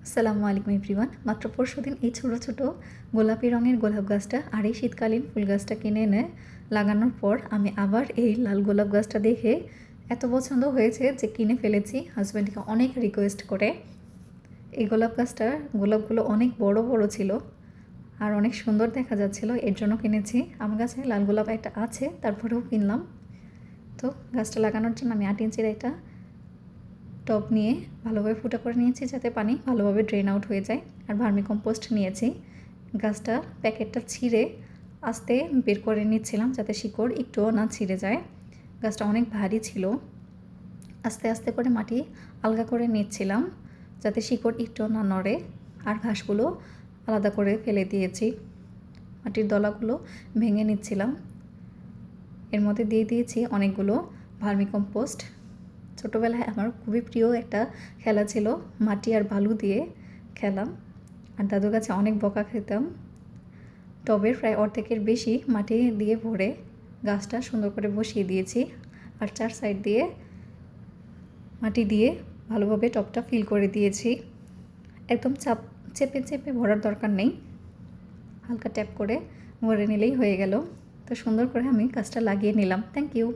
আসসালামু আলাইকুম এভরিওয়ান। মাত্র পরশুদিন এই ছোটো ছোটো গোলাপি রঙের গোলাপ গাছটা আর এই শীতকালীন ফুল গাছটা কিনে এনে লাগানোর পর আমি আবার এই লাল গোলাপ গাছটা দেখে এত পছন্দ হয়েছে যে কিনে ফেলেছি হাজব্যান্ডকে অনেক রিকোয়েস্ট করে। এই গোলাপ গাছটার গোলাপগুলো অনেক বড় বড় ছিল আর অনেক সুন্দর দেখা যাচ্ছিল, এর জন্য কিনেছি। আমার কাছে লাল গোলাপ একটা আছে, তারপরেও কিনলাম। তো গাছটা লাগানোর জন্য আমি 8 ইঞ্চির একটা টব নিয়ে ভালোভাবে ফুটা করে নিয়েছি যাতে পানি ভালোভাবে ড্রেন আউট হয়ে যায়। আর ভার্মি কম্পোস্ট নিয়েছি। গাছটা প্যাকেটটা ছিঁড়ে আস্তে বের করে নিচ্ছিলাম যাতে শিকড় একটুও না ছিঁড়ে যায়। গাছটা অনেক ভারী ছিল, আস্তে আস্তে করে মাটি আলগা করে নিচ্ছিলাম যাতে শিকড় একটুও না নড়ে। আর ঘাসগুলো আলাদা করে ফেলে দিয়েছি, মাটির দলাগুলো ভেঙে নিচ্ছিলাম। এর মধ্যে দিয়ে দিয়েছি অনেকগুলো ভার্মি কম্পোস্ট। ছোটোবেলায় আমার খুবই প্রিয় একটা খেলা ছিল মাটি আর বালু দিয়ে খেলা, আর দাদুর কাছে অনেক বকা খেতাম। টবের প্রায় অর্ধেকের বেশি মাটি দিয়ে ভরে গাছটা সুন্দর করে বসিয়ে দিয়েছি, আর 4 সাইড দিয়ে মাটি দিয়ে ভালোভাবে টবটা ফিল করে দিয়েছি। একদম চেপে চেপে ভরার দরকার নেই, হালকা ট্যাপ করে ভরে নিলেই হয়ে গেল। তো সুন্দর করে আমি গাছটা লাগিয়ে নিলাম। Thank you.